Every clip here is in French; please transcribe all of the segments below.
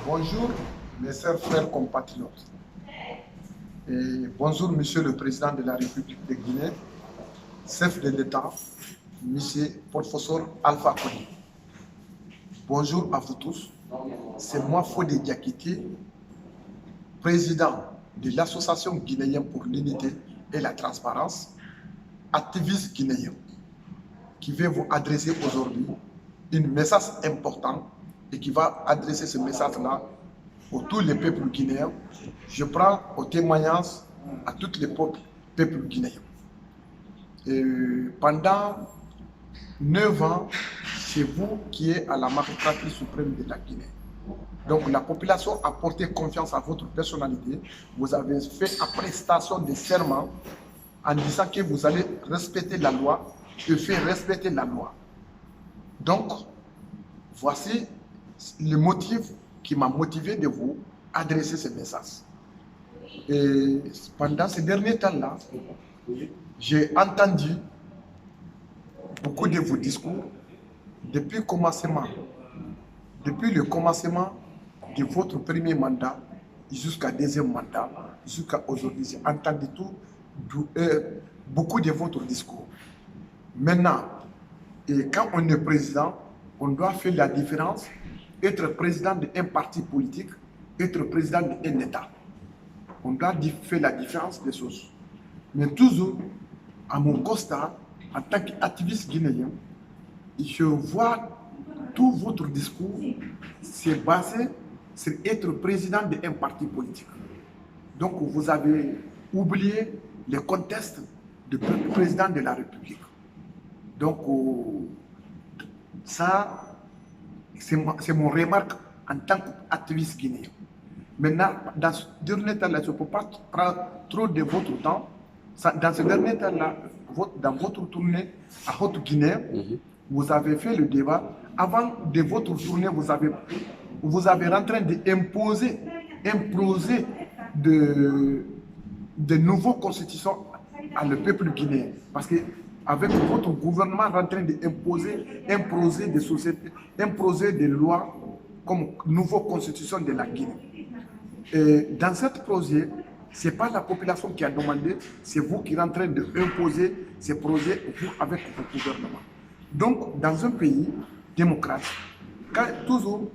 Bonjour mes chers frères compatriotes et bonjour Monsieur le Président de la République de Guinée, chef de l'État, Monsieur Professeur Alpha Condé. Bonjour à vous tous, c'est moi Fodé Diakité, président de l'Association guinéenne pour l'unité et la transparence, activiste guinéen, qui vais vous adresser aujourd'hui un message important et qui va adresser ce message-là à tous les peuples guinéens. Je prends au témoignage à tous les peuples guinéens. Et pendant 9 ans, c'est vous qui êtes à la magistrature suprême de la Guinée. Donc la population a porté confiance à votre personnalité. Vous avez fait la prestation de serment en disant que vous allez respecter la loi et faire respecter la loi. Donc, voici le motif qui m'a motivé de vous adresser ce message. Et pendant ces derniers temps-là, j'ai entendu beaucoup de vos discours depuis le commencement de votre premier mandat jusqu'à deuxième mandat, jusqu'à aujourd'hui. J'ai entendu beaucoup de votre discours. Maintenant, et quand on est président, on doit faire la différence, être président d'un parti politique, être président d'un État. On doit faire la différence des choses. Mais toujours, à mon constat, en tant qu'activiste guinéen, je vois tout votre discours, c'est basé sur être président d'un parti politique. Donc vous avez oublié le contexte du président de la République. Donc ça, c'est mon remarque en tant qu'activiste guinéen. Maintenant, dans ce dernier temps-là, je ne peux pas prendre trop de votre temps. Dans ce dernier temps-là, dans votre tournée à Haute-Guinée, vous avez fait le débat. Avant de votre tournée, vous avez en train d'imposer de nouvelles constitutions à le peuple guinéen. Parce que avec votre gouvernement en train d'imposer un projet de société, un projet de loi comme nouvelle constitution de la Guinée. Et dans ce projet, ce n'est pas la population qui a demandé, c'est vous qui êtes en train d'imposer ce projet avec votre gouvernement. Donc, dans un pays démocratique, toujours,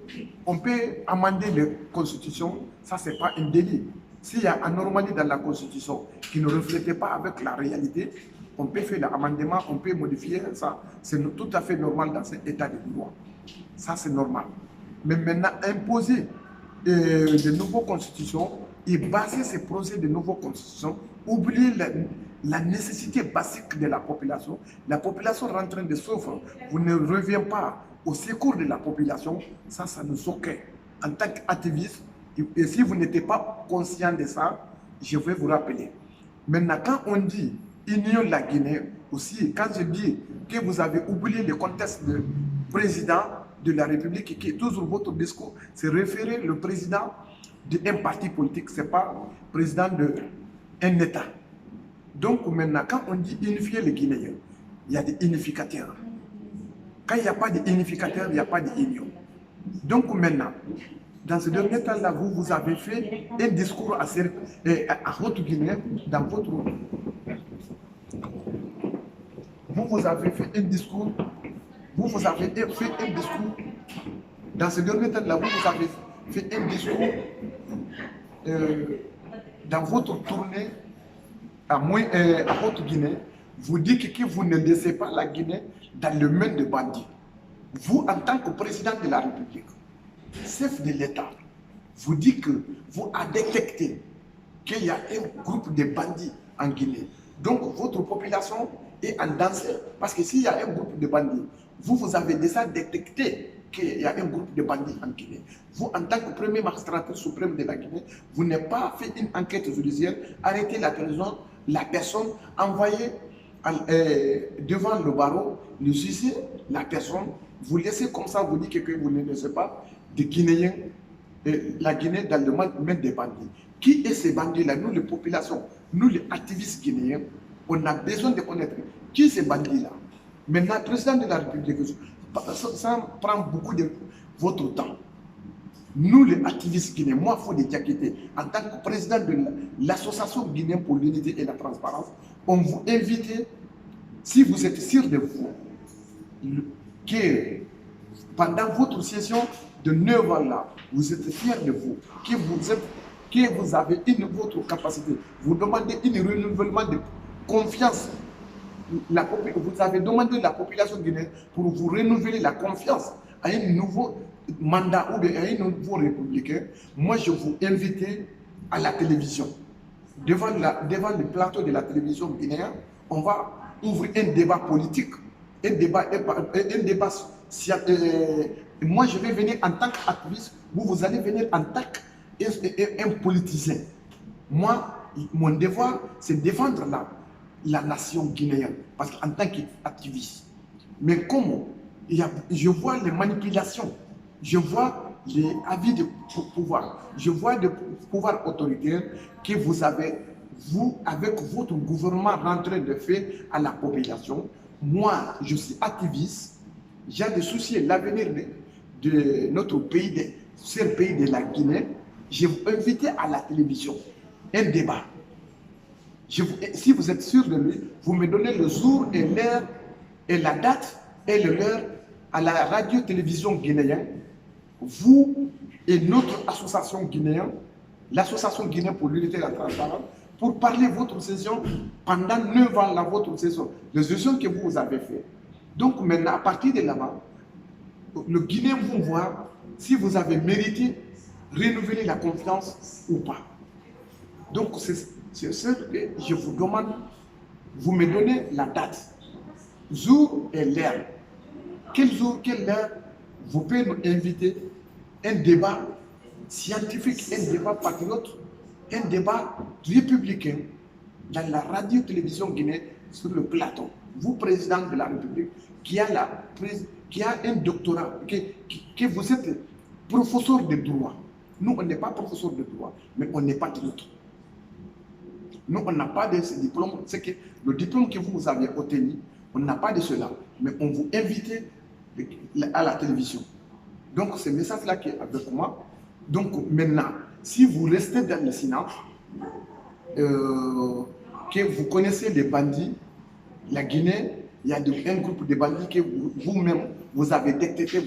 on peut amender la constitution, ça c'est pas un délit. S'il y a une anormalie dans la constitution qui ne reflète pas avec la réalité, on peut faire l'amendement, on peut modifier ça. C'est tout à fait normal dans cet état de droit. Ça c'est normal. Mais maintenant, imposer de nouvelles constitutions et baser ces projets de nouvelles constitutions, oublier la nécessité basique de la population. La population est en train de souffrir. Vous ne revenez pas au secours de la population. Ça nous choque. En tant qu'activiste, et si vous n'êtes pas conscient de ça, je vais vous rappeler. Maintenant, quand on dit Union de la Guinée, aussi, quand je dis que vous avez oublié le contexte de président de la République, et que toujours votre discours, c'est référer le président d'un parti politique, ce n'est pas le président d'un État. Donc maintenant, quand on dit unifier les Guinéens, il y a des unificateurs. Quand il n'y a pas d'unificateurs, il n'y a pas d'union. Donc maintenant, dans ce dernier temps-là, vous avez fait un discours à Haute-Guinée, dans votre... Vous avez fait un discours, dans ce dernier temps-là, vous avez fait un discours dans votre tournée à Haute-Guinée. Vous dites que vous ne laissez pas la Guinée dans le main de bandits. Vous, en tant que président de la République, chef de l'État, vous dites que vous avez détecté qu'il y a un groupe de bandits en Guinée. Donc votre population est en danger. Parce que s'il y a un groupe de bandits, vous avez déjà détecté qu'il y a un groupe de bandits en Guinée. Vous, en tant que premier magistrat suprême de la Guinée, vous n'avez pas fait une enquête judiciaire, arrêté la personne, envoyé devant le barreau, le juger la personne, vous laissez comme ça, vous dites que vous ne laissez pas des Guinéens, la Guinée dans le main des bandits. Qui est ces bandits-là? Nous, les populations, nous, les activistes guinéens, on a besoin de connaître qui est ces bandits-là. Maintenant, le président de la République, ça prend beaucoup de votre temps. Nous, les activistes guinéens, moi, Fodé Diakité, en tant que président de l'Association guinéenne pour l'unité et la transparence, on vous invite, si vous êtes sûr de vous, que pendant votre session de 9 ans là, vous êtes fiers de vous, que vous avez votre capacité, vous demandez un renouvellement de confiance. Vous avez demandé à la population guinéenne pour vous renouveler la confiance à un nouveau mandat ou à un nouveau républicain. Moi, je vous invite à la télévision. Devant le plateau de la télévision guinéenne, on va ouvrir un débat politique, un débat moi, je vais venir en tant qu'activiste, vous allez venir en tant qu'un politicien. Moi, mon devoir, c'est défendre la nation guinéenne, parce qu'en tant qu'activiste. Mais comment je vois les manipulations, je vois les avis de pouvoir, je vois des pouvoirs autoritaires que vous avez, vous, avec votre gouvernement, rentré de fait à la population. Moi, je suis activiste, j'ai des soucis de l'avenir de notre pays, ce pays de la Guinée. Je vous invite à la télévision, un débat. Si vous êtes sûr de lui, vous me donnez le jour et l'heure et la date et l'heure à la radio-télévision guinéenne. Vous et notre association guinéenne, l'association guinéenne pour l'unité et la transparence, pour parler de votre session pendant 9 ans, là, votre session, les sessions que vous avez fait. Donc maintenant, à partir de là-bas, le Guinéen va voir si vous avez mérité renouveler la confiance ou pas. Donc c'est ce que je vous demande, vous me donnez la date, jour et l'heure. Quel jour, quelle heure, vous pouvez nous inviter un débat scientifique, un débat patriote, un débat républicain dans la radio-télévision guinéenne sur le plateau. Vous, président de la République, qui a un doctorat, que vous êtes professeur de droit. Nous, on n'est pas professeur de droit, mais on n'est pas patriote. Nous, on n'a pas de ce diplôme. C'est que le diplôme que vous avez obtenu, on n'a pas de cela. Mais on vous invite à la télévision. Donc, ce message-là qui est avec moi. Donc, maintenant, si vous restez dans le silence, que vous connaissez les bandits, la Guinée, il y a un groupe de bandits que vous-même, vous avez détecté,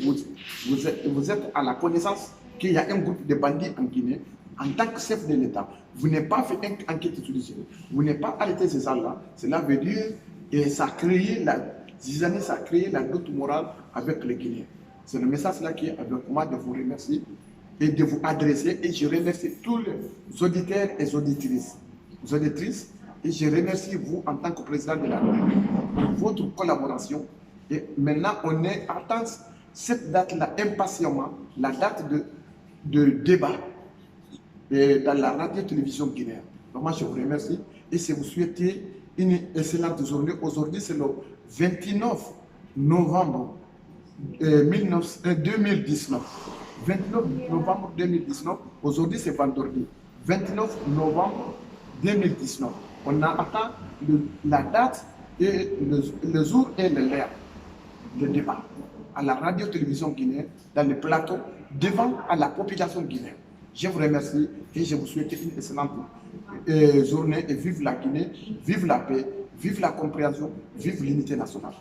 vous êtes à la connaissance qu'il y a un groupe de bandits en Guinée. En tant que chef de l'État, vous n'avez pas fait une enquête judiciaire, vous n'avez pas arrêté ces gens-là. Cela veut dire que ça a créé la doute morale avec les Guinéens. C'est le message là qui est avec moi de vous remercier et de vous adresser. Et je remercie tous les auditeurs et auditrices. Et je remercie vous en tant que président de la République pour votre collaboration. Et maintenant, on attend cette date-là impatiemment, la date de débat dans la radio-télévision guinéenne. Donc moi, je vous remercie et je vous souhaite une excellente journée. Aujourd'hui, c'est le 29 novembre 2019. 29 novembre 2019. Aujourd'hui, c'est vendredi. 29 novembre 2019. On a atteint la date et le jour et l'heure de débat à la radio-télévision guinéenne, dans le plateau, devant à la population guinéenne. Je vous remercie et je vous souhaite une excellente journée et vive la Guinée, vive la paix, vive la compréhension, vive l'unité nationale.